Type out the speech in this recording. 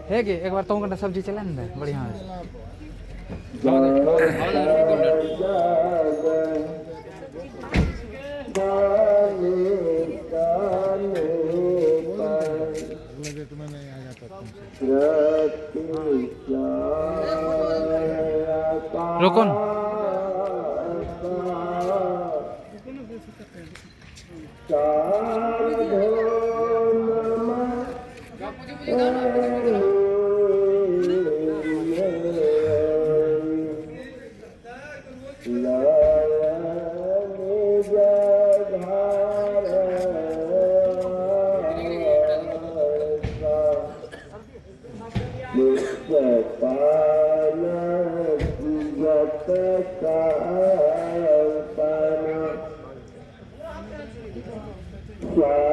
है कि एक बार तुम सब्जी चला ना बढ़िया है। रुको ना। Yeah.